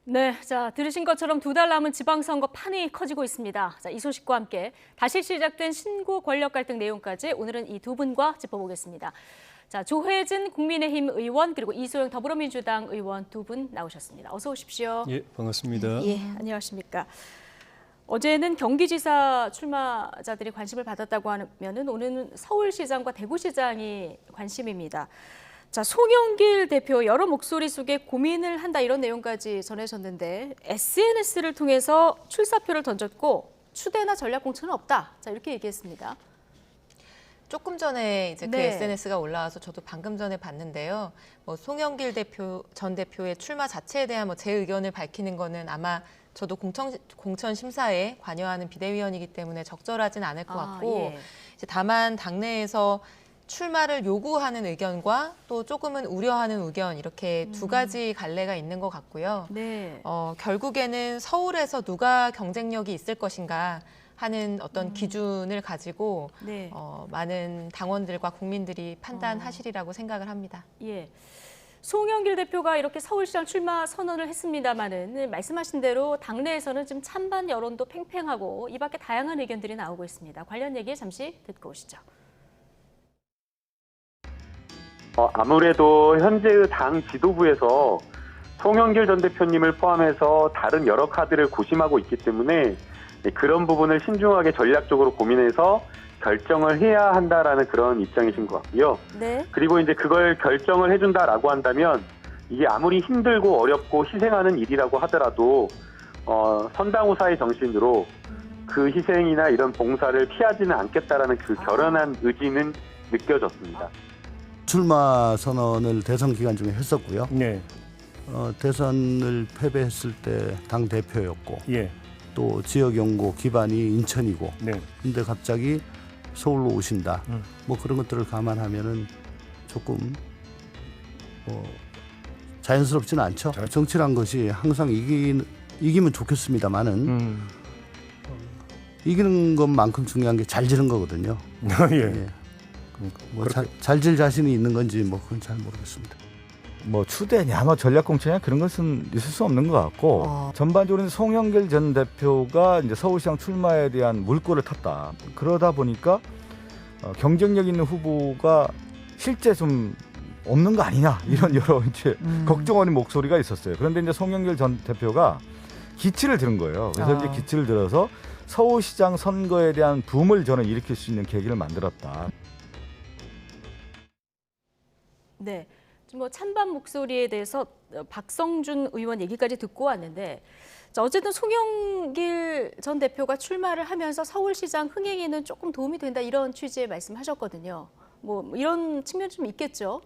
네, 자, 들으신 것처럼 2달 남은 지방선거 판이 커지고 있습니다. 자, 이 소식과 함께 다시 시작된 신구 권력 갈등 내용까지 오늘은 이 두 분과 짚어보겠습니다. 자, 조혜진 국민의힘 의원 그리고 이소영 더불어민주당 의원 두 분 나오셨습니다. 어서 오십시오. 예, 반갑습니다. 예, 안녕하십니까. 어제는 경기지사 출마자들이 관심을 받았다고 하면은 오늘은 서울시장과 대구시장이 관심입니다. 자, 송영길 대표 여러 목소리 속에 고민을 한다 이런 내용까지 전해졌는데 SNS를 통해서 출사표를 던졌고 추대나 전략 공천은 없다. 자, 이렇게 얘기했습니다. 조금 전에 이제 그 네. SNS가 올라와서 저도 방금 전에 봤는데요. 뭐 송영길 전 대표의 출마 자체에 대한 제 의견을 밝히는 거는 아마 저도 공천 심사에 관여하는 비대위원이기 때문에 적절하진 않을 것 같고 예. 이제 다만 당내에서 출마를 요구하는 의견과 또 조금은 우려하는 의견 이렇게 두 가지 갈래가 있는 것 같고요. 네. 결국에는 서울에서 누가 경쟁력이 있을 것인가 하는 어떤 기준을 가지고 네. 많은 당원들과 국민들이 판단하시리라고 생각을 합니다. 예. 송영길 대표가 이렇게 서울시장 출마 선언을 했습니다마는 말씀하신 대로 당내에서는 좀 찬반 여론도 팽팽하고 이 밖에 다양한 의견들이 나오고 있습니다. 관련 얘기 잠시 듣고 오시죠. 아무래도 현재의 당 지도부에서 송영길 전 대표님을 포함해서 다른 여러 카드를 고심하고 있기 때문에 그런 부분을 신중하게 전략적으로 고민해서 결정을 해야 한다라는 그런 입장이신 것 같고요. 네. 그리고 이제 그걸 결정을 해준다라고 한다면 이게 아무리 힘들고 어렵고 희생하는 일이라고 하더라도 선당후사의 정신으로 그 희생이나 이런 봉사를 피하지는 않겠다라는 그 결연한 의지는 느껴졌습니다. 출마 선언을 대선 기간 중에 했었고요. 네. 대선을 패배했을 때 당 대표였고 예. 또 지역 연고 기반이 인천이고. 네. 근데 갑자기 서울로 오신다. 뭐 그런 것들을 감안하면은 조금 자연스럽지는 않죠. 정치란 것이 항상 이기면 좋겠습니다만은 이기는 것만큼 중요한 게 잘 지는 거거든요. 예. 예. 잘 질 자신이 있는 건지 뭐 그건 잘 모르겠습니다. 뭐 추대냐, 뭐 전략공천이냐 그런 것은 있을 수 없는 것 같고 전반적으로 송영길 전 대표가 이제 서울시장 출마에 대한 물꼬를 탔다. 그러다 보니까 경쟁력 있는 후보가 실제 좀 없는 거 아니냐 이런 여러 이제 걱정하는 목소리가 있었어요. 그런데 이제 송영길 전 대표가 기치를 들은 거예요. 그래서 이제 기치를 들어서 서울시장 선거에 대한 붐을 저는 일으킬 수 있는 계기를 만들었다. 네. 뭐 찬반 목소리에 대해서 박성준 의원 얘기까지 듣고 왔는데 자, 어쨌든 송영길 전 대표가 출마를 하면서 서울시장 흥행에는 조금 도움이 된다 이런 취지의 말씀하셨거든요. 뭐 이런 측면이 좀 있겠죠.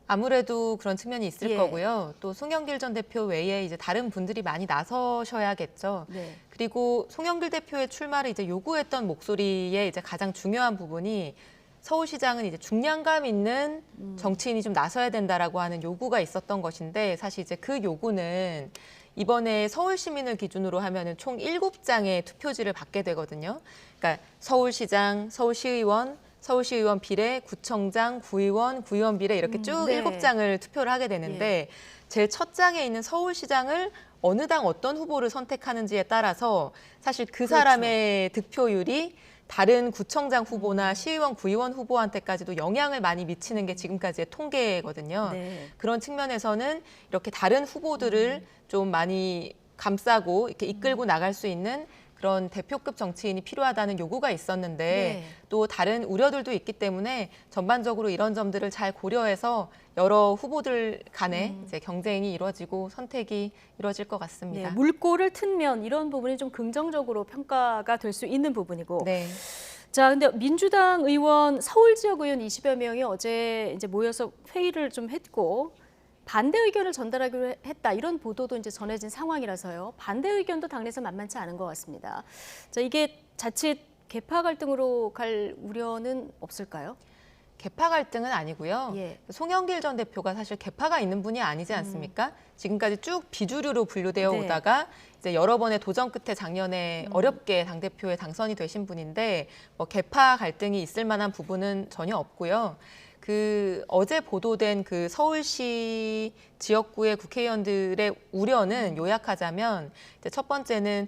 아무래도 그런 측면이 있을 예. 거고요. 또 송영길 전 대표 외에 이제 다른 분들이 많이 나서셔야겠죠. 네. 그리고 송영길 대표의 출마를 이제 요구했던 목소리의 이제 가장 중요한 부분이 서울시장은 이제 중량감 있는 정치인이 좀 나서야 된다라고 하는 요구가 있었던 것인데 사실 이제 그 요구는 이번에 서울 시민을 기준으로 하면은 총 7장의 투표지를 받게 되거든요. 그러니까 서울시장, 서울시의원, 서울시의원 비례, 구청장, 구의원, 구의원 비례 이렇게 쭉 네. 7장을 투표를 하게 되는데 제일 첫 장에 있는 서울시장을 어느 당 어떤 후보를 선택하는지에 따라서 사실 그 사람의 득표율이 다른 구청장 후보나 시의원, 구의원 후보한테까지도 영향을 많이 미치는 게 지금까지의 통계거든요. 네. 그런 측면에서는 이렇게 다른 후보들을 좀 많이 감싸고 이렇게 이끌고 나갈 수 있는 그런 대표급 정치인이 필요하다는 요구가 있었는데 네. 또 다른 우려들도 있기 때문에 전반적으로 이런 점들을 잘 고려해서 여러 후보들 간에 이제 경쟁이 이루어지고 선택이 이루어질 것 같습니다. 네, 물꼬를 튼면 이런 부분이 좀 긍정적으로 평가가 될 수 있는 부분이고. 네. 자, 근데 민주당 의원, 서울 지역 의원 20여 명이 어제 이제 모여서 회의를 좀 했고 반대 의견을 전달하기로 했다. 이런 보도도 이제 전해진 상황이라서요. 반대 의견도 당내에서 만만치 않은 것 같습니다. 자, 이게 자칫 계파 갈등으로 갈 우려는 없을까요? 계파 갈등은 아니고요. 예. 송영길 전 대표가 사실 계파가 있는 분이 아니지 않습니까? 지금까지 쭉 비주류로 분류되어 네. 오다가 이제 여러 번의 도전 끝에 작년에 어렵게 당대표에 당선이 되신 분인데 뭐 계파 갈등이 있을 만한 부분은 전혀 없고요. 그 어제 보도된 그 서울시 지역구의 국회의원들의 우려는 요약하자면 이제 첫 번째는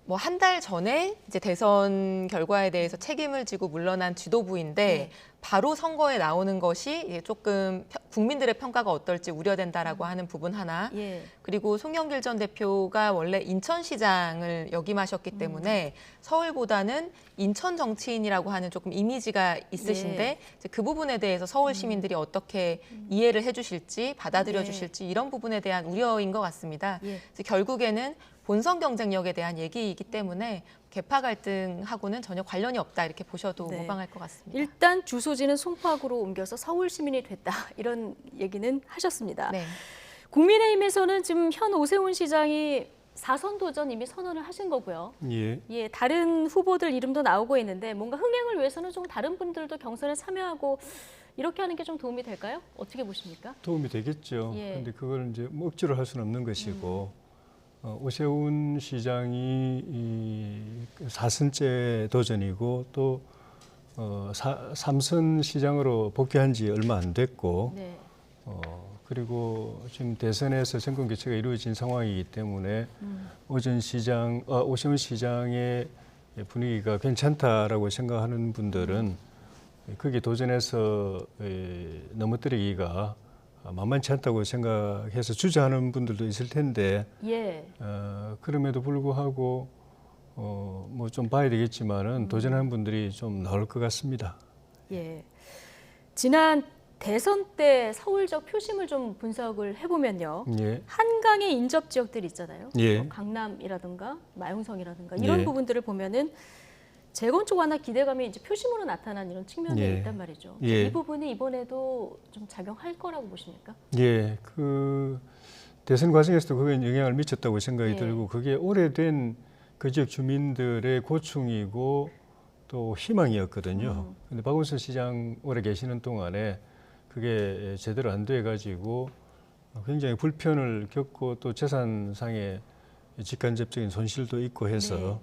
뭐 한 달 전에 이제 대선 결과에 대해서 책임을 지고 물러난 지도부인데 네. 바로 선거에 나오는 것이 조금 국민들의 평가가 어떨지 우려된다라고 하는 부분 하나. 예. 그리고 송영길 전 대표가 원래 인천시장을 역임하셨기 때문에 서울보다는 인천 정치인이라고 하는 조금 이미지가 있으신데 이제 그 부분에 대해서 서울 시민들이 어떻게 이해를 해주실지 받아들여 네. 주실지 이런 부분에 대한 우려인 것 같습니다. 예. 그래서 결국에는 본선 경쟁력에 대한 얘기이기 때문에 계파 갈등하고는 전혀 관련이 없다 이렇게 보셔도 네. 무방할 것 같습니다. 일단 주소지는 송파구로 옮겨서 서울 시민이 됐다 이런 얘기는 하셨습니다. 네. 국민의힘에서는 지금 현 오세훈 시장이 4선 도전 이미 선언을 하신 거고요. 예. 예, 다른 후보들 이름도 나오고 있는데 뭔가 흥행을 위해서는 좀 다른 분들도 경선에 참여하고 이렇게 하는 게 좀 도움이 될까요? 어떻게 보십니까? 도움이 되겠죠. 예. 그런데 그걸 이제 뭐 억지로 할 수는 없는 것이고 오세훈 시장이 이 4선째 도전이고 또 3선 시장으로 복귀한 지 얼마 안 됐고 네. 그리고 지금 대선에서 정권 교체가 이루어진 상황이기 때문에 오세훈 시장의 분위기가 괜찮다라고 생각하는 분들은 거기에 도전해서 넘어뜨리기가 만만치 않다고 생각해서 주저하는 분들도 있을 텐데 예. 그럼에도 불구하고 뭐 좀 봐야 되겠지만은 도전하는 분들이 좀 나올 것 같습니다. 예. 지난 대선 때 서울적 표심을 좀 분석을 해보면요. 예. 한강의 인접 지역들 있잖아요. 예. 뭐 강남이라든가 마용성이라든가 이런 예. 부분들을 보면은 재건축 완화 기대감이 이제 표심으로 나타난 이런 측면이 예. 있단 말이죠. 예. 이 부분이 이번에도 좀 작용할 거라고 보십니까? 예, 그 대선 과정에서도 그게 영향을 미쳤다고 생각이 예. 들고 그게 오래된 그 지역 주민들의 고충이고 또 희망이었거든요. 근데 박원순 시장 오래 계시는 동안에 그게 제대로 안 돼 가지고 굉장히 불편을 겪고 또 재산상의 직간접적인 손실도 있고 해서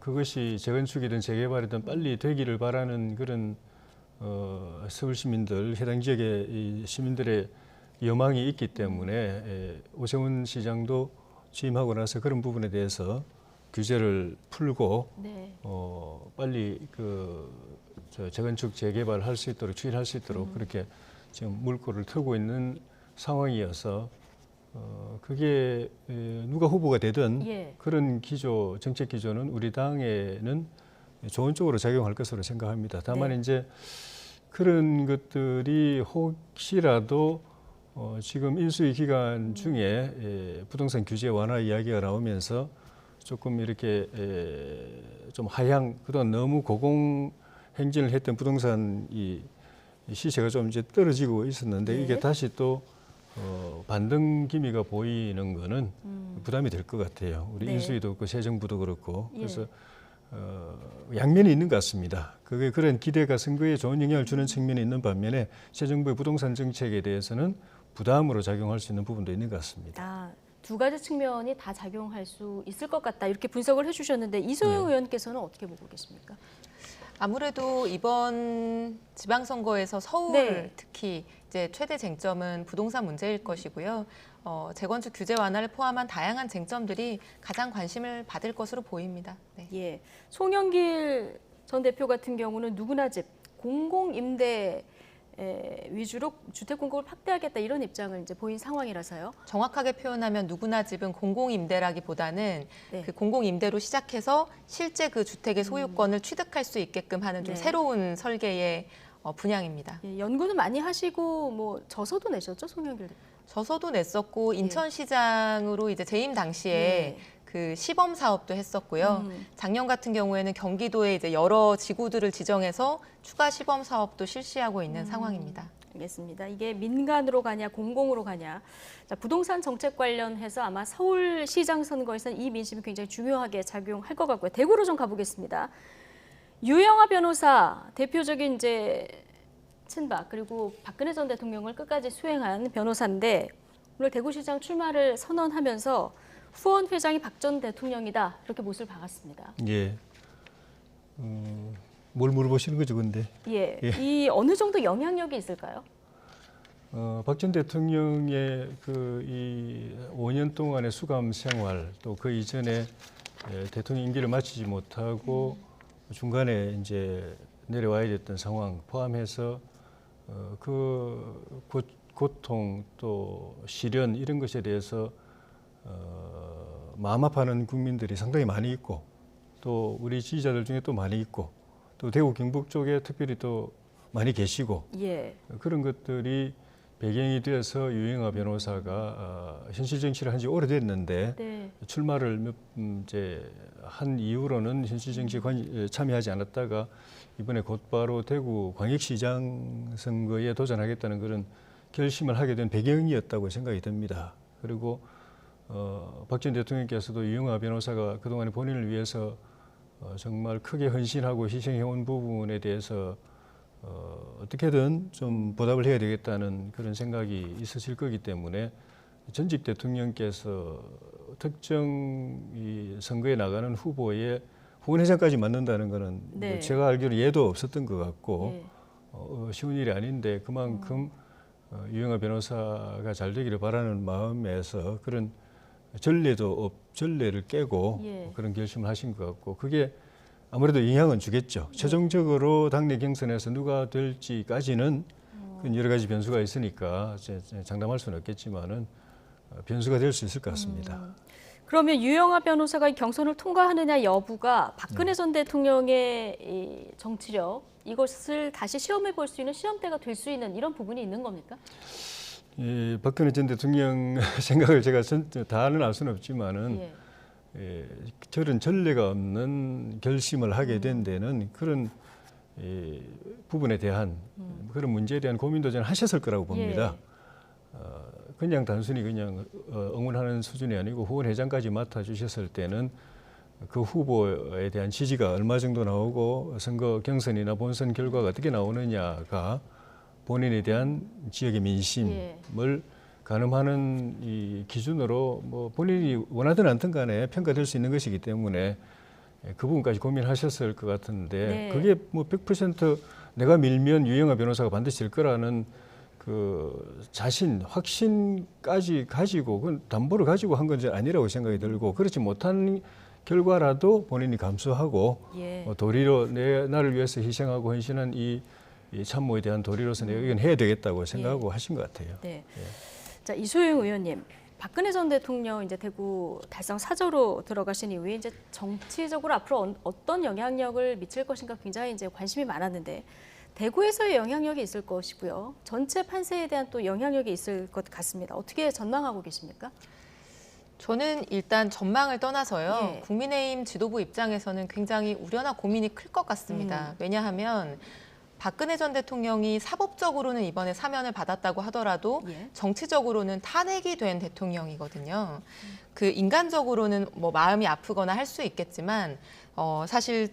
그것이 재건축이든 재개발이든 빨리 되기를 바라는 그런 서울 시민들, 해당 지역의 이 시민들의 여망이 있기 때문에 오세훈 시장도 취임하고 나서 그런 부분에 대해서 규제를 풀고 네. 빨리 재건축 재개발을 할 수 있도록 추진할 수 있도록 그렇게 지금 물꼬를 트고 있는 상황이어서 그게 누가 후보가 되든 예. 그런 정책 기조는 우리 당에는 좋은 쪽으로 작용할 것으로 생각합니다. 다만 네. 이제 그런 것들이 혹시라도 지금 인수위 기간 중에 부동산 규제 완화 이야기가 나오면서 조금 이렇게 좀 하향, 그동안 너무 고공 행진을 했던 부동산 이 시세가 좀 이제 떨어지고 있었는데 네. 이게 다시 또 반등 기미가 보이는 거는 부담이 될 것 같아요. 우리 네. 인수위도 그렇고 새 정부도 그렇고 예. 그래서 양면이 있는 것 같습니다. 그게 그런 기대가 선거에 좋은 영향을 주는 측면이 있는 반면에 새 정부의 부동산 정책에 대해서는 부담으로 작용할 수 있는 부분도 있는 것 같습니다. 아, 두 가지 측면이 다 작용할 수 있을 것 같다 이렇게 분석을 해주셨는데 이소영 의원께서는 어떻게 보고 계십니까? 아무래도 이번 지방선거에서 서울 네. 특히 이제 최대 쟁점은 부동산 문제일 것이고요. 재건축 규제 완화를 포함한 다양한 쟁점들이 가장 관심을 받을 것으로 보입니다. 네. 예, 송영길 전 대표 같은 경우는 누구나 집 공공임대 위주로 주택 공급을 확대하겠다 이런 입장을 이제 보인 상황이라서요. 정확하게 표현하면 누구나 집은 공공임대라기보다는 네. 그 공공임대로 시작해서 실제 그 주택의 소유권을 취득할 수 있게끔 하는 좀 네. 새로운 설계의 분양입니다. 예, 연구는 많이 하시고 뭐 저서도 내셨죠, 송영길 대표. 저서도 냈었고 인천시장으로 이제 재임 당시에 네. 그 시범 사업도 했었고요. 작년 같은 경우에는 경기도에 이제 여러 지구들을 지정해서 추가 시범 사업도 실시하고 있는 상황입니다. 알겠습니다. 이게 민간으로 가냐 공공으로 가냐. 자, 부동산 정책 관련해서 아마 서울시장 선거에서는 이 민심이 굉장히 중요하게 작용할 것 같고요. 대구로 좀 가보겠습니다. 유영하 변호사 대표적인 이제 친박 그리고 박근혜 전 대통령을 끝까지 수행한 변호사인데 오늘 대구시장 출마를 선언하면서 후원 회장이 박 전 대통령이다 이렇게 못을 박았습니다. 예. 뭘 물어보시는 거죠, 근데? 예. 이 어느 정도 영향력이 있을까요? 박 전 대통령의 이 5년 동안의 수감 생활, 또 그 이전에 대통령 임기를 마치지 못하고 중간에 이제 내려와야 됐던 상황 포함해서 그 고통 또 시련 이런 것에 대해서 마음 아파하는 국민들이 상당히 많이 있고 또 우리 지지자들 중에 또 많이 있고 또 대구 경북 쪽에 특별히 또 많이 계시고 예. 그런 것들이 배경이 되어서 유영하 변호사가 현실 정치를 한 지 오래됐는데 네. 출마를 이제 한 이후로는 현실 정치에 참여하지 않았다가 이번에 곧바로 대구 광역시장 선거에 도전하겠다는 그런 결심을 하게 된 배경이었다고 생각이 듭니다. 그리고 박 전 대통령께서도 유영하 변호사가 그동안에 본인을 위해서 정말 크게 헌신하고 희생해온 부분에 대해서 어떻게든 좀 보답을 해야 되겠다는 그런 생각이 있으실 거기 때문에 전직 대통령께서 특정 이 선거에 나가는 후보의 후원회장까지 맡는다는 것은 네. 제가 알기로 예도 없었던 것 같고 예. 쉬운 일이 아닌데 그만큼 유영하 변호사가 잘 되기를 바라는 마음에서 그런 전례를 깨고 예. 그런 결심을 하신 것 같고 그게 아무래도 영향은 주겠죠. 최종적으로 당내 경선에서 누가 될지까지는 그건 여러 가지 변수가 있으니까 장담할 수는 없겠지만은 변수가 될 수 있을 것 같습니다. 그러면 유영하 변호사가 이 경선을 통과하느냐 여부가 박근혜 전 대통령의 이 정치력 이것을 다시 시험해 볼 수 있는 시험대가 될 수 있는 이런 부분이 있는 겁니까? 박근혜 전 대통령 생각을 제가 다는 알 수는 없지만은 저런 전례가 없는 결심을 하게 된 데는 그런 부분에 대한 그런 문제에 대한 고민도 저는 하셨을 거라고 봅니다. 그냥 단순히 그냥 응원하는 수준이 아니고 후원회장까지 맡아주셨을 때는 그 후보에 대한 지지가 얼마 정도 나오고 선거 경선이나 본선 결과가 어떻게 나오느냐가 본인에 대한 지역의 민심을 가늠하는 이 기준으로 뭐 본인이 원하든 않든 간에 평가될 수 있는 것이기 때문에 그 부분까지 고민하셨을 것 같은데 네. 그게 뭐 100% 내가 밀면 유영하 변호사가 반드시 질 거라는 그 확신까지 가지고 그건 담보를 가지고 한 건 아니라고 생각이 들고 그렇지 못한 결과라도 본인이 감수하고 도리로 나를 위해서 희생하고 헌신한 이 참모에 대한 도리로서 내가 이건 해야 되겠다고 생각하고 하신 것 같아요. 네. 자, 이소영 의원님, 박근혜 전 대통령 이제 대구 달성 사저로 들어가신 이후에 이제 정치적으로 앞으로 어떤 영향력을 미칠 것인가 굉장히 이제 관심이 많았는데 대구에서의 영향력이 있을 것이고요. 전체 판세에 대한 또 영향력이 있을 것 같습니다. 어떻게 전망하고 계십니까? 저는 일단 전망을 떠나서요. 국민의힘 지도부 입장에서는 굉장히 우려나 고민이 클 것 같습니다. 왜냐하면 박근혜 전 대통령이 사법적으로는 이번에 사면을 받았다고 하더라도 정치적으로는 탄핵이 된 대통령이거든요. 그 인간적으로는 뭐 마음이 아프거나 할 수 있겠지만 사실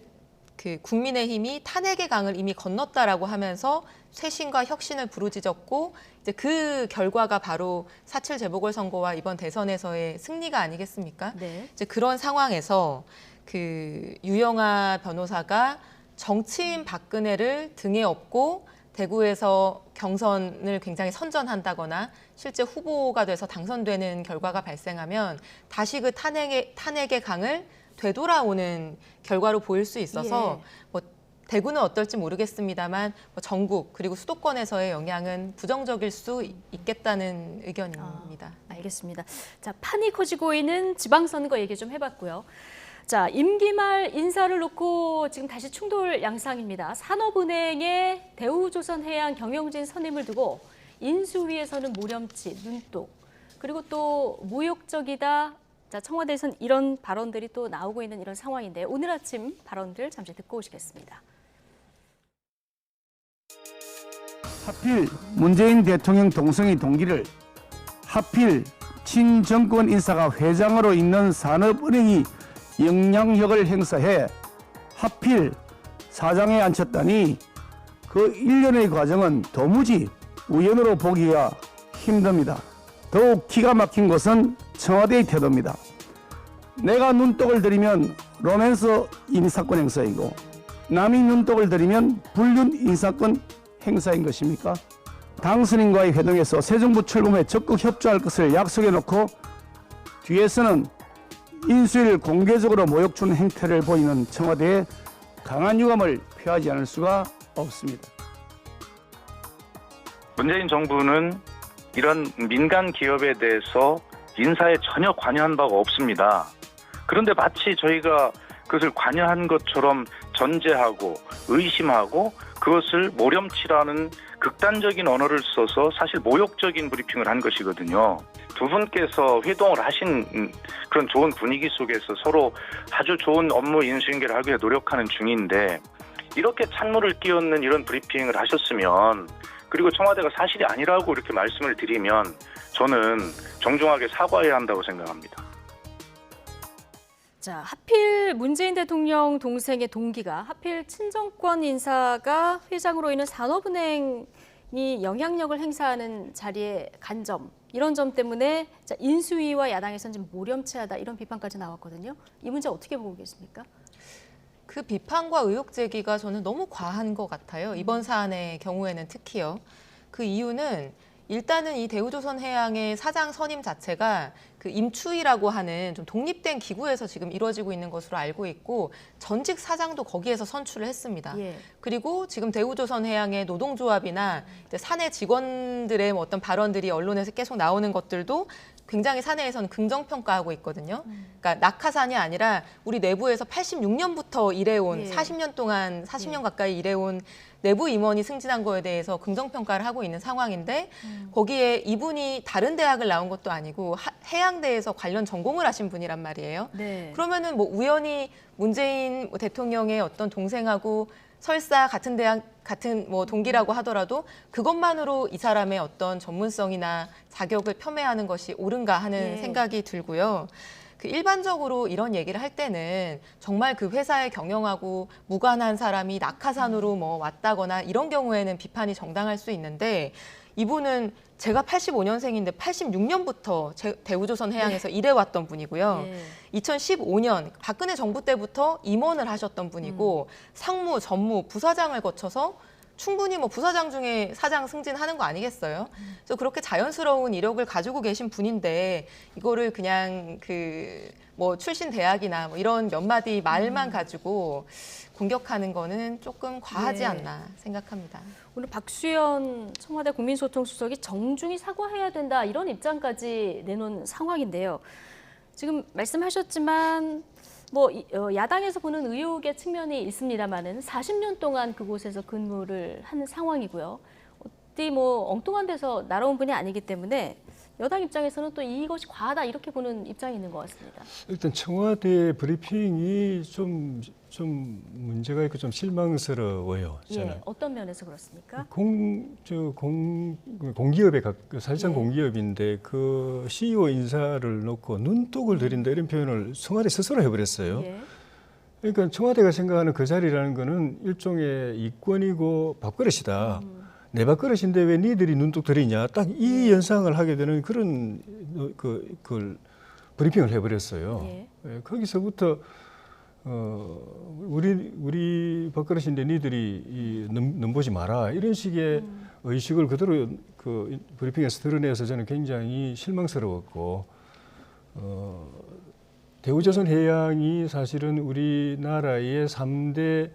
그 국민의힘이 탄핵의 강을 이미 건넜다라고 하면서 쇄신과 혁신을 부르짖었고 이제 그 결과가 바로 4.7 재보궐선거와 이번 대선에서의 승리가 아니겠습니까? 이제 그런 상황에서 그 유영하 변호사가 정치인 박근혜를 등에 업고 대구에서 경선을 굉장히 선전한다거나 실제 후보가 돼서 당선되는 결과가 발생하면 다시 그 탄핵의 강을 되돌아오는 결과로 보일 수 있어서 뭐 대구는 어떨지 모르겠습니다만 뭐 전국 그리고 수도권에서의 영향은 부정적일 수 있겠다는 의견입니다. 알겠습니다. 자, 판이 커지고 있는 지방선거 얘기 좀 해봤고요. 자, 임기 말 인사를 놓고 지금 다시 충돌 양상입니다. 산업은행의 대우조선해양 경영진 선임을 두고 인수위에서는 모렴치, 눈독, 그리고 또 모욕적이다. 자, 청와대에서는 이런 발언들이 또 나오고 있는 이런 상황인데 오늘 아침 발언들 잠시 듣고 오시겠습니다. 하필 문재인 대통령 동생의 동기를 하필 친정권 인사가 회장으로 있는 산업은행이 영향력을 행사해 하필 사장에 앉혔다니 그 일련의 과정은 도무지 우연으로 보기가 힘듭니다. 더욱 기가 막힌 것은 청와대의 태도입니다. 내가 눈독을 들이면 로맨스 인사권 행사이고 남이 눈독을 들이면 불륜 인사권 행사인 것입니까? 당선인과의 회동에서 새 정부 출범에 적극 협조할 것을 약속해 놓고 뒤에서는 인수위를 공개적으로 모욕 주는 행태를 보이는 청와대에 강한 유감을 표하지 않을 수가 없습니다. 문재인 정부는 이런 민간 기업에 대해서 인사에 전혀 관여한 바가 없습니다. 그런데 마치 저희가 그것을 관여한 것처럼 전제하고 의심하고 그것을 모렴치라는 극단적인 언어를 써서 사실 모욕적인 브리핑을 한 것이거든요. 두 분께서 회동을 하신 그런 좋은 분위기 속에서 서로 아주 좋은 업무 인수인계를 하기 위해 노력하는 중인데 이렇게 찬물을 끼얹는 이런 브리핑을 하셨으면 그리고 청와대가 사실이 아니라고 이렇게 말씀을 드리면 저는 정중하게 사과해야 한다고 생각합니다. 자, 하필 문재인 대통령 동생의 동기가 하필 친정권 인사가 회장으로 있는 산업은행이 영향력을 행사하는 자리에 간 점, 이런 점 때문에 인수위와 야당에서는 좀 모렴치하다 이런 비판까지 나왔거든요. 이 문제 어떻게 보고 계십니까? 그 비판과 의혹 제기가 저는 너무 과한 것 같아요. 이번 사안의 경우에는 특히요. 그 이유는 일단은 이 대우조선해양의 사장 선임 자체가 그 임추위라고 하는 좀 독립된 기구에서 지금 이루어지고 있는 것으로 알고 있고 전직 사장도 거기에서 선출을 했습니다. 예. 그리고 지금 대우조선해양의 노동조합이나 이제 사내 직원들의 뭐 어떤 발언들이 언론에서 계속 나오는 것들도 굉장히 사내에서는 긍정평가하고 있거든요. 그러니까 낙하산이 아니라 우리 내부에서 86년부터 일해온 예. 40년 동안 40년 가까이 일해온 내부 임원이 승진한 거에 대해서 긍정평가를 하고 있는 상황인데 거기에 이분이 다른 대학을 나온 것도 아니고 해양대에서 관련 전공을 하신 분이란 말이에요. 네. 그러면은 뭐 우연히 문재인 대통령의 어떤 동생하고 설사 같은 대학 같은 뭐 동기라고 하더라도 그것만으로 이 사람의 어떤 전문성이나 자격을 폄훼하는 것이 옳은가 하는 예. 생각이 들고요. 그 일반적으로 이런 얘기를 할 때는 정말 그 회사에 경영하고 무관한 사람이 낙하산으로 뭐 왔다거나 이런 경우에는 비판이 정당할 수 있는데 이분은 제가 85년생인데 86년부터 대우조선해양에서 일해왔던 분이고요. 예. 2015년 박근혜 정부 때부터 임원을 하셨던 분이고 상무, 전무, 부사장을 거쳐서 충분히 뭐 부사장 중에 사장 승진하는 거 아니겠어요? 그래서 그렇게 자연스러운 이력을 가지고 계신 분인데 이거를 그냥 그 뭐 출신 대학이나 뭐 이런 몇 마디 말만 가지고 공격하는 거는 조금 과하지 네. 않나 생각합니다. 오늘 박수현 청와대 국민소통수석이 정중히 사과해야 된다 이런 입장까지 내놓은 상황인데요. 지금 말씀하셨지만 뭐 야당에서 보는 의혹의 측면이 있습니다만은 40년 동안 그곳에서 근무를 하는 상황이고요. 어디 뭐 엉뚱한 데서 날아온 분이 아니기 때문에 여당 입장에서는 또 이것이 과하다 이렇게 보는 입장이 있는 것 같습니다. 일단 청와대 브리핑이 좀 문제가 있고 좀 실망스러워요. 저는. 예, 어떤 면에서 그렇습니까? 공기업에 사실상 예. 공기업인데 그 CEO 인사를 놓고 눈독을 들인다 이런 표현을 청와대 스스로 해버렸어요. 예. 그러니까 청와대가 생각하는 그 자리라는 거는 일종의 이권이고 밥그릇이다. 내 밥그릇인데 왜 니들이 눈독 들이냐. 딱 이 연상을 하게 되는 그런 그걸 브리핑을 해버렸어요. 예. 예, 거기서부터 우리 밥그릇인데 니들이 넘보지 마라 이런 식의 의식을 그대로 그 브리핑에서 드러내서 저는 굉장히 실망스러웠고 대우조선해양이 사실은 우리나라의 3대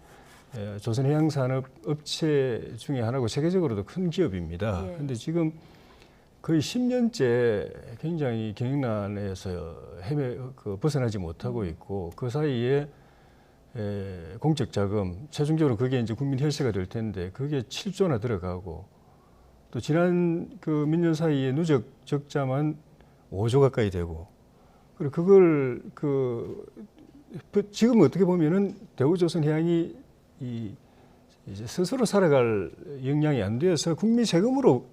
조선해양산업 업체 중에 하나고 세계적으로도 큰 기업입니다. 그런데 지금 거의 10년째 굉장히 경영난에서 벗어나지 못하고 있고 그 사이에 공적 자금, 최종적으로 그게 이제 국민 혈세가 될 텐데 그게 7조나 들어가고 또 지난 그 몇 년 사이에 누적 적자만 5조 가까이 되고 그리고 그걸 지금 어떻게 보면은 대우조선해양이 이제 스스로 살아갈 역량이 안 되어서 국민 세금으로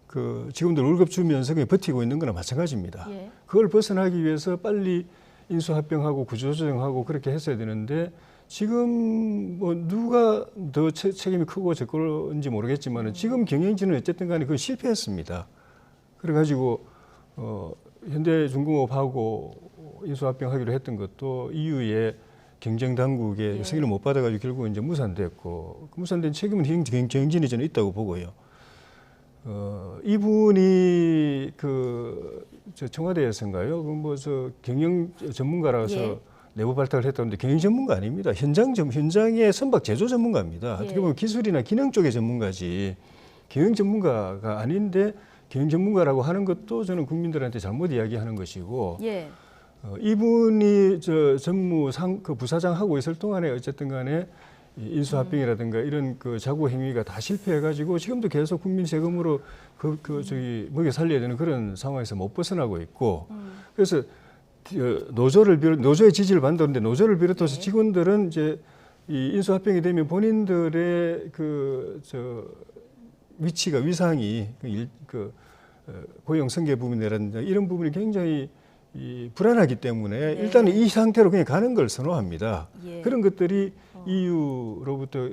그 직원들 월급 주면서 그냥 버티고 있는 거나 마찬가지입니다. 예. 그걸 벗어나기 위해서 빨리 인수합병하고 구조조정하고 그렇게 했어야 되는데 지금 뭐 누가 더 책임이 크고 적은지 모르겠지만 지금 경영진은 어쨌든 간에 그건 실패했습니다. 그래가지고 현대중공업하고 인수합병하기로 했던 것도 이후에 경정 당국의 예. 승인을 못 받아가지고 결국은 이제 무산됐고 그 무산된 책임은 경진이 저는 있다고 보고요. 이분이 저 청와대에서인가요? 저 경영 전문가라서 예. 내부 발탁을 했다는데 경영 전문가 아닙니다. 현장의 선박 제조 전문가입니다. 예. 어떻게 보면 기술이나 기능 쪽의 전문가지 경영 전문가가 아닌데 경영 전문가라고 하는 것도 저는 국민들한테 잘못 이야기하는 것이고 예. 이분이 저 그 부사장 하고 있을 동안에 어쨌든 간에 인수합병이라든가 이런 그 자구 행위가 다 실패해가지고 지금도 계속 국민 세금으로 먹여 살려야 되는 그런 상황에서 못 벗어나고 있고 그래서 노조의 지지를 받는다는데 노조를 비롯해서 직원들은 이제 이 인수합병이 되면 본인들의 위치가 위상이 고용 승계 부분이라든가 이런 부분이 굉장히 불안하기 때문에 일단은 이 상태로 그냥 가는 걸 선호합니다. 예. 그런 것들이 EU로부터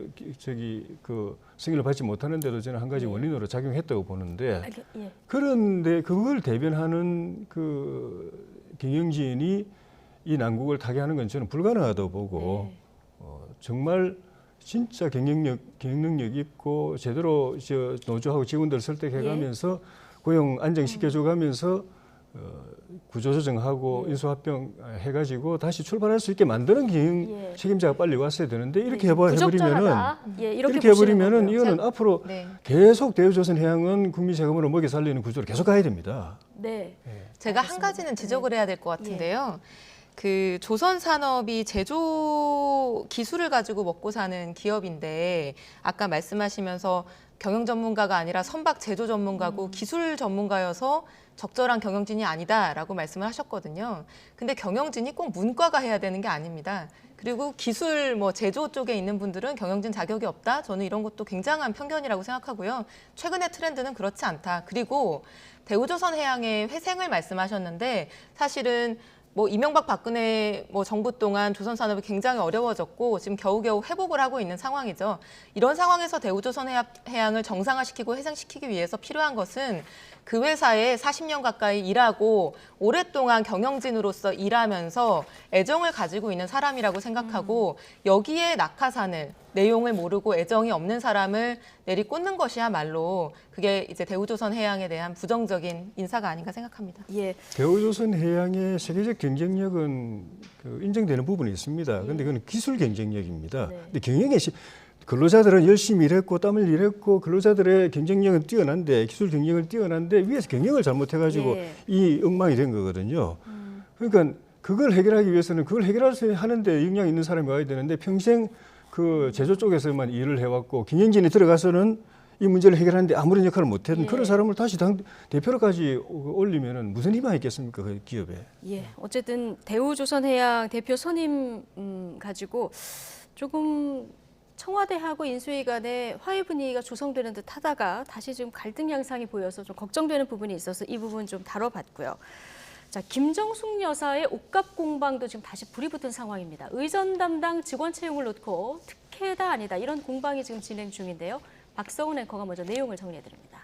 승인을 받지 못하는데도 저는 한 가지 원인으로 작용했다고 보는데 예. 그런데 그걸 대변하는 경영진이 이 난국을 타게 하는 건 저는 불가능하다고 보고 정말 진짜 경영 능력 있고 제대로 노조하고 직원들 설득해가면서 고용 안정시켜줘가면서 구조조정하고 인수합병 해가지고 다시 출발할 수 있게 만드는 경영 책임자가 빨리 왔어야 되는데 이렇게 해버리면은 이거는 앞으로 계속 대우조선해양은 국민 세금으로 먹여 살리는 구조로 계속 가야 됩니다. 네. 제가 한 가지는 지적을 해야 될 것 같은데요. 그 조선 산업이 제조 기술을 가지고 먹고 사는 기업인데 아까 말씀하시면서 경영 전문가가 아니라 선박 제조 전문가고 기술 전문가여서 적절한 경영진이 아니다라고 말씀을 하셨거든요. 근데 경영진이 꼭 문과가 해야 되는 게 아닙니다. 그리고 기술 제조 쪽에 있는 분들은 경영진 자격이 없다. 저는 이런 것도 굉장한 편견이라고 생각하고요. 최근의 트렌드는 그렇지 않다. 그리고 대우조선해양의 회생을 말씀하셨는데 사실은 이명박 박근혜 정부 동안 조선산업이 굉장히 어려워졌고 지금 겨우겨우 회복을 하고 있는 상황이죠. 이런 상황에서 대우조선해양을 정상화시키고 회생시키기 위해서 필요한 것은 그 회사에 40년 가까이 일하고 오랫동안 경영진으로서 일하면서 애정을 가지고 있는 사람이라고 생각하고 여기에 낙하산을 내용을 모르고 애정이 없는 사람을 내리꽂는 것이야말로 그게 이제 대우조선해양에 대한 부정적인 인사가 아닌가 생각합니다. 예. 대우조선해양의 세계적 경쟁력은 인정되는 부분이 있습니다. 그런데 그건 기술 경쟁력입니다. 근데 근로자들은 열심히 일했고 땀을 일했고 근로자들의 경쟁력은 뛰어난데 기술 경쟁은 뛰어난데 위에서 경영을 잘못해가지고 이 엉망이 된 거거든요. 그러니까 그걸 해결하기 위해서는 그걸 하는데 역량 있는 사람이 와야 되는데 평생 제조 쪽에서만 일을 해왔고 경영진이 들어가서는 이 문제를 해결하는데 아무런 역할을 못했던 그런 사람을 다시 대표로까지 올리면은 무슨 희망이 있겠습니까, 그 기업에? 예. 어쨌든 대우조선해양 대표 선임 가지고 조금 청와대하고 인수위 간에 화해 분위기가 조성되는 듯 하다가 다시 좀 갈등 양상이 보여서 좀 걱정되는 부분이 있어서 이 부분 좀 다뤄봤고요. 자, 김정숙 여사의 옷값 공방도 지금 다시 불이 붙은 상황입니다. 의전 담당 직원 채용을 놓고 특혜다 아니다 이런 공방이 지금 진행 중인데요. 박서훈 앵커가 먼저 내용을 정리해드립니다.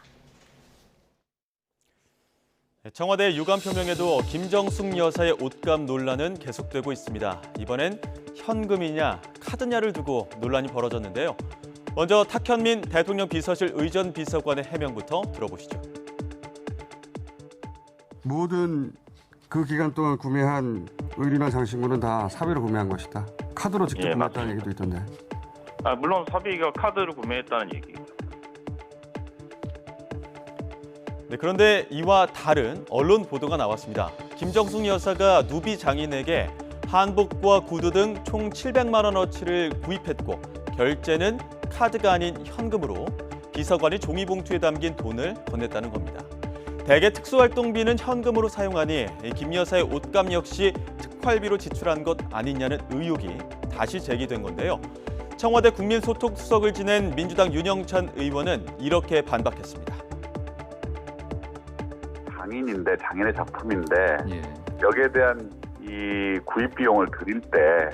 청와대 유감 표명에도 김정숙 여사의 옷값 논란은 계속되고 있습니다. 이번엔 현금이냐 카드냐를 두고 논란이 벌어졌는데요. 먼저 탁현민 대통령 비서실 의전 비서관의 해명부터 들어보시죠. 모든 그 기간 동안 구매한 의류나 장신구는 다 사비로 구매한 것이다. 카드로 직접 구매했다는 얘기도 있던데. 물론 사비가 카드로 구매했다는 얘기죠. 네, 그런데 이와 다른 언론 보도가 나왔습니다. 김정숙 여사가 누비 장인에게 한복과 구두 등 총 700만 원어치를 구입했고 결제는 카드가 아닌 현금으로 비서관이 종이봉투에 담긴 돈을 건넸다는 겁니다. 대개 특수활동비는 현금으로 사용하니 김 여사의 옷값 역시 특활비로 지출한 것 아니냐는 의혹이 다시 제기된 건데요. 청와대 국민소통수석을 지낸 민주당 윤영찬 의원은 이렇게 반박했습니다. 장인인데 장인의 작품인데 여기에 대한 이 구입 비용을 드릴 때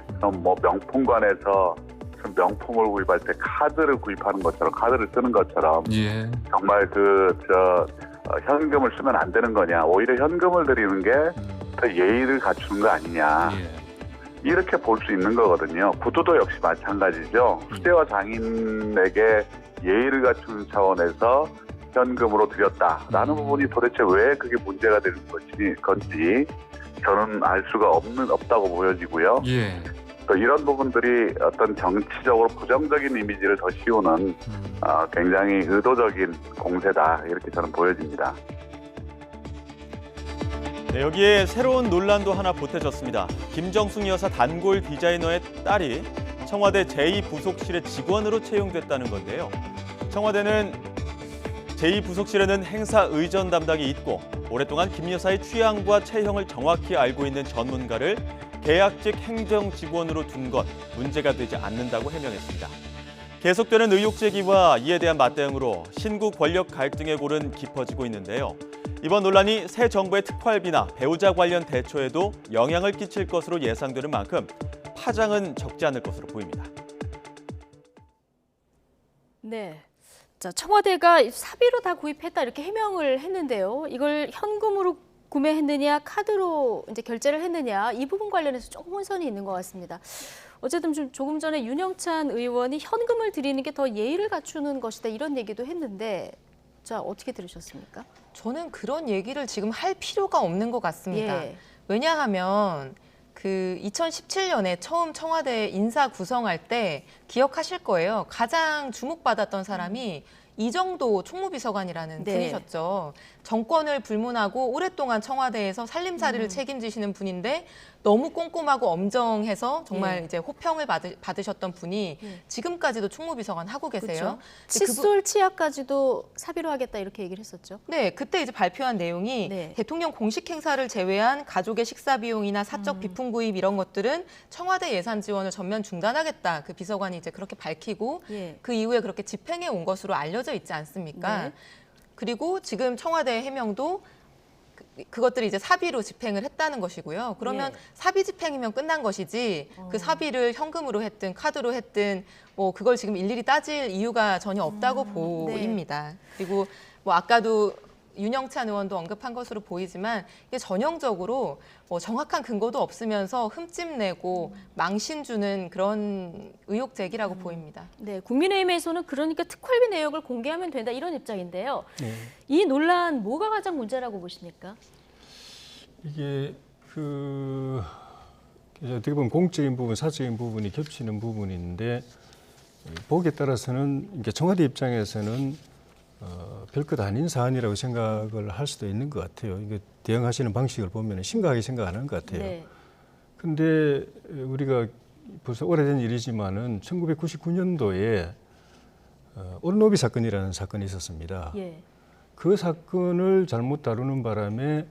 명품관에서 명품을 구입할 때 카드를 구입하는 것처럼 카드를 쓰는 것처럼 정말 현금을 쓰면 안 되는 거냐 오히려 현금을 드리는 게 더 예의를 갖추는 거 아니냐 이렇게 볼 수 있는 거거든요. 구두도 역시 마찬가지죠. 수재화 장인에게 예의를 갖추는 차원에서 현금으로 드렸다라는 부분이 도대체 왜 그게 문제가 되는 건지 저는 알 수가 없다고 보여지고요. 예. 또 이런 부분들이 어떤 정치적으로 부정적인 이미지를 더 씌우는 굉장히 의도적인 공세다 이렇게 저는 보여집니다. 네, 여기에 새로운 논란도 하나 보태졌습니다. 김정숙 여사 단골 디자이너의 딸이 청와대 제2부속실의 직원으로 채용됐다는 건데요. 청와대는 제2부속실에는 행사 의전 담당이 있고 오랫동안 김 여사의 취향과 체형을 정확히 알고 있는 전문가를 계약직 행정직원으로 둔 것 문제가 되지 않는다고 해명했습니다. 계속되는 의혹 제기와 이에 대한 맞대응으로 신구 권력 갈등의 골은 깊어지고 있는데요. 이번 논란이 새 정부의 특활비나 배우자 관련 대처에도 영향을 끼칠 것으로 예상되는 만큼 파장은 적지 않을 것으로 보입니다. 네. 자, 청와대가 사비로 다 구입했다 이렇게 해명을 했는데요. 이걸 현금으로 구매했느냐, 카드로 이제 결제를 했느냐 이 부분 관련해서 조금 혼선이 있는 것 같습니다. 어쨌든 좀 조금 전에 윤영찬 의원이 현금을 드리는 게 더 예의를 갖추는 것이다 이런 얘기도 했는데 자 어떻게 들으셨습니까? 저는 그런 얘기를 지금 할 필요가 없는 것 같습니다. 예. 왜냐하면 그 2017년에 처음 청와대 인사 구성할 때 기억하실 거예요. 가장 주목받았던 사람이 이정도 총무비서관이라는 네. 분이셨죠. 정권을 불문하고 오랫동안 청와대에서 살림살이를 책임지시는 분인데 너무 꼼꼼하고 엄정해서 정말 이제 호평을 받으셨던 분이 지금까지도 총무비서관 하고 계세요. 그렇죠. 칫솔 치약까지도 사비로 하겠다 이렇게 얘기를 했었죠. 네, 그때 이제 발표한 내용이 대통령 공식 행사를 제외한 가족의 식사 비용이나 사적 비품 구입 이런 것들은 청와대 예산 지원을 전면 중단하겠다. 그 비서관이 이제 그렇게 밝히고 그 이후에 그렇게 집행해 온 것으로 알려져 있지 않습니까? 네. 그리고 지금 청와대 해명도 그것들이 이제 사비로 집행을 했다는 것이고요. 그러면 사비 집행이면 끝난 것이지 그 사비를 현금으로 했든 카드로 했든 뭐 그걸 지금 일일이 따질 이유가 전혀 없다고 보입니다. 그리고 뭐 아까도 윤영찬 의원도 언급한 것으로 보이지만 이게 전형적으로 뭐 정확한 근거도 없으면서 흠집내고 망신 주는 그런 의혹 제기라고 보입니다. 네, 국민의힘에서는 그러니까 특활비 내역을 공개하면 된다 이런 입장인데요. 이 논란 뭐가 가장 문제라고 보십니까? 이게 어떻게 보면 공적인 부분, 사적인 부분이 겹치는 부분인데 보기에 따라서는 이게 청와대 입장에서는 별것 아닌 사안이라고 생각을 할 수도 있는 것 같아요. 이게 대응하시는 방식을 보면 심각하게 생각 안 하는 것 같아요. 그런데 우리가 벌써 오래된 일이지만은 1999년도에 오르노비 사건이라는 사건이 있었습니다. 그 사건을 잘못 다루는 바람에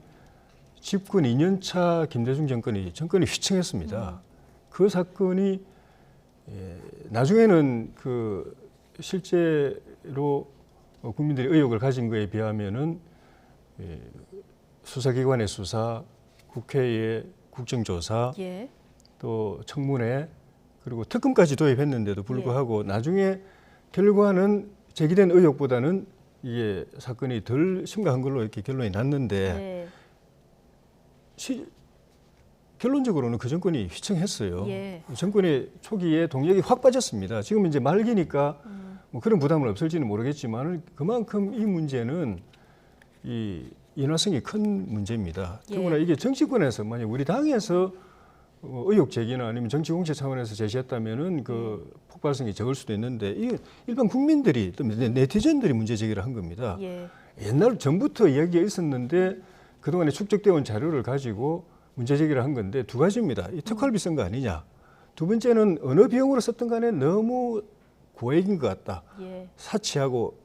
집권 2년차 김대중 정권이 휘청했습니다. 그 사건이 나중에는 그 실제로 국민들이 의혹을 가진 거에 비하면은 수사기관의 수사, 국회의 국정조사, 또 청문회 그리고 특검까지 도입했는데도 불구하고 나중에 결과는 제기된 의혹보다는 이게 사건이 덜 심각한 걸로 이렇게 결론이 났는데 결론적으로는 그 정권이 휘청했어요. 정권의 초기에 동력이 확 빠졌습니다. 지금 이제 말기니까 뭐 그런 부담은 없을지는 모르겠지만 그만큼 이 문제는 이 인화성이 큰 문제입니다. 더구나 이게 정치권에서 만약 우리 당에서 의혹 제기나 아니면 정치 공세 차원에서 제시했다면은 그 폭발성이 적을 수도 있는데 이 일반 국민들이 또 네티즌들이 문제 제기를 한 겁니다. 옛날 전부터 이야기가 있었는데 그동안에 축적되어 온 자료를 가지고 문제 제기를 한 건데 두 가지입니다. 이 특활비 쓴 거 아니냐. 두 번째는 어느 비용으로 썼던 간에 너무 고액인 것 같다. 사치하고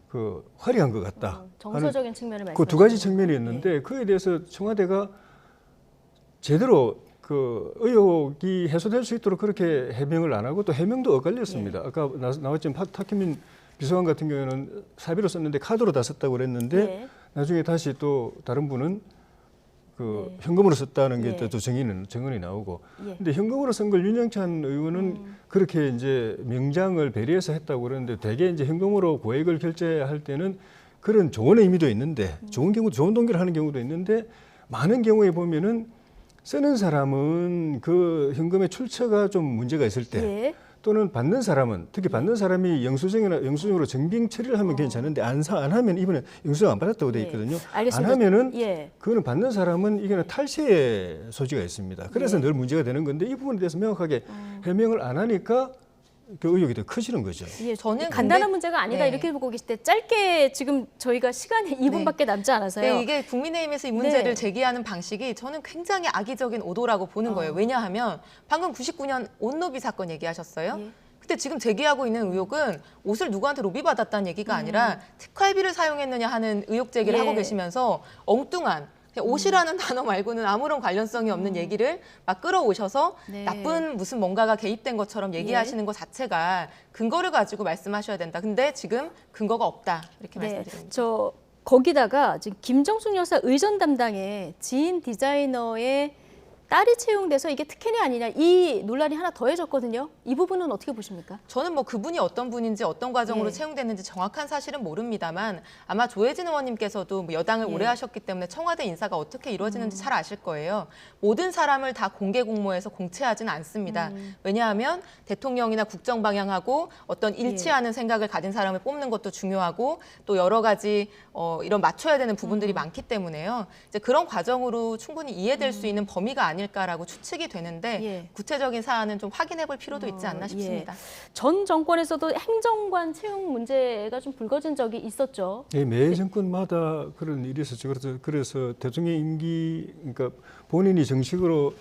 그 화려한 것 같다. 정서적인 측면을 말씀하시는 그 두 가지 측면이 있는데 그에 대해서 청와대가 제대로 그 의혹이 해소될 수 있도록 그렇게 해명을 안 하고 또 해명도 엇갈렸습니다. 아까 나왔지만 탁현민 비서관 같은 경우에는 사비로 썼는데 카드로 다 썼다고 그랬는데 나중에 다시 또 다른 분은 그 현금으로 썼다는 게 또 증언이 나오고. 근데 현금으로 쓴 걸 윤영찬 의원은 그렇게 이제 명장을 배려해서 했다고 그러는데 대개 이제 현금으로 고액을 결제할 때는 그런 좋은 의미도 있는데 좋은 경우 좋은 동기를 하는 경우도 있는데 많은 경우에 보면은 쓰는 사람은 그 현금의 출처가 좀 문제가 있을 때 예. 또는 받는 사람은 특히 받는 사람이 영수증으로 정빙 처리를 하면 괜찮은데 안 하면 이번에 영수증 안 받았다고 돼 있거든요. 알겠습니다. 안 하면은 예. 그거는 받는 사람은 이거는 탈세의 소지가 있습니다. 그래서 늘 문제가 되는 건데 이 부분에 대해서 명확하게 해명을 안 하니까 그 의혹이 더 커지는 거죠. 예, 저는 간단한 근데- 문제가 아니다 네. 이렇게 보고 계실 때 짧게 지금 저희가 시간이 2분밖에 남지 않아서요. 네, 이게 국민의힘에서 이 문제를 네. 제기하는 방식이 저는 굉장히 악의적인 오도라고 보는 거예요. 왜냐하면 방금 99년 옷노비 사건 얘기하셨어요. 예. 근데 지금 제기하고 있는 의혹은 옷을 누구한테 로비 받았다는 얘기가 아니라 특활비를 사용했느냐 하는 의혹 제기를 예. 하고 계시면서 엉뚱한 그냥 옷이라는 단어 말고는 아무런 관련성이 없는 얘기를 막 끌어오셔서 네. 나쁜 무슨 뭔가가 개입된 것처럼 얘기하시는 것 자체가 근거를 가지고 말씀하셔야 된다. 근데 지금 근거가 없다. 이렇게 말씀드립니다. 저 거기다가 지금 김정숙 여사 의전 담당에 지인 디자이너의 딸이 채용돼서 이게 특혜냐 아니냐 이 논란이 하나 더해졌거든요. 이 부분은 어떻게 보십니까? 저는 뭐 그분이 어떤 분인지 어떤 과정으로 예. 채용됐는지 정확한 사실은 모릅니다만 아마 조혜진 의원님께서도 뭐 여당을 예. 오래 하셨기 때문에 청와대 인사가 어떻게 이루어지는지 잘 아실 거예요. 모든 사람을 다 공개 공모해서 공채하지는 않습니다. 왜냐하면 대통령이나 국정 방향하고 어떤 일치하는 생각을 가진 사람을 뽑는 것도 중요하고 또 여러 가지 이런 맞춰야 되는 부분들이 많기 때문에요. 이제 그런 과정으로 충분히 이해될 수 있는 범위가 아닐까라고 추측이 되는데 예. 구체적인 사안은 좀 확인해 볼 필요도 있지 않나 예. 싶습니다. 전 정권에서도 행정관 채용 문제가 좀 불거진 적이 있었죠. 예, 매 정권마다 그런 일이 있었죠. 그래서 대통령 임기, 그러니까 본인이 정식으로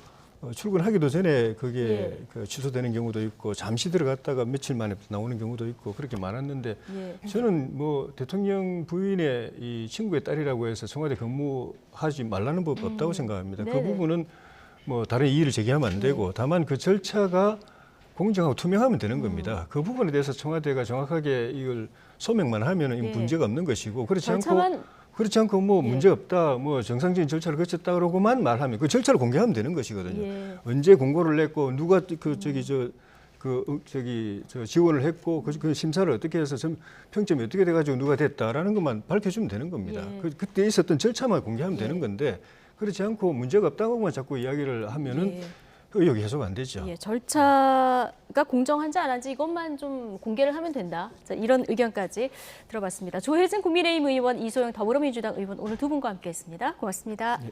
출근하기도 전에 그게 예. 그 취소되는 경우도 있고 잠시 들어갔다가 며칠 만에 나오는 경우도 있고 그렇게 많았는데 예. 저는 뭐 대통령 부인의 이 친구의 딸이라고 해서 청와대 근무하지 말라는 법 없다고 생각합니다. 그 네네. 부분은 뭐 다른 이의를 제기하면 안 되고 다만 그 절차가 공정하고 투명하면 되는 겁니다. 그 부분에 대해서 청와대가 정확하게 이걸 소명만 하면 예. 문제가 없는 것이고 그렇지 절차만 않고 뭐 문제 없다, 뭐 정상적인 절차를 거쳤다 그러고만 말하면 그 절차를 공개하면 되는 것이거든요. 예. 언제 공고를 냈고 누가 지원을 했고 그 심사를 어떻게 해서 평점이 어떻게 돼가지고 누가 됐다라는 것만 밝혀주면 되는 겁니다. 예. 그때 있었던 절차만 공개하면 되는 건데 그렇지 않고 문제가 없다고만 자꾸 이야기를 하면은 예. 의혹이 해소가 안 되죠. 예, 절차가 공정한지 안 한지 이것만 좀 공개를 하면 된다. 자, 이런 의견까지 들어봤습니다. 조혜진 국민의힘 의원, 이소영 더불어민주당 의원 오늘 두 분과 함께했습니다. 고맙습니다. 예.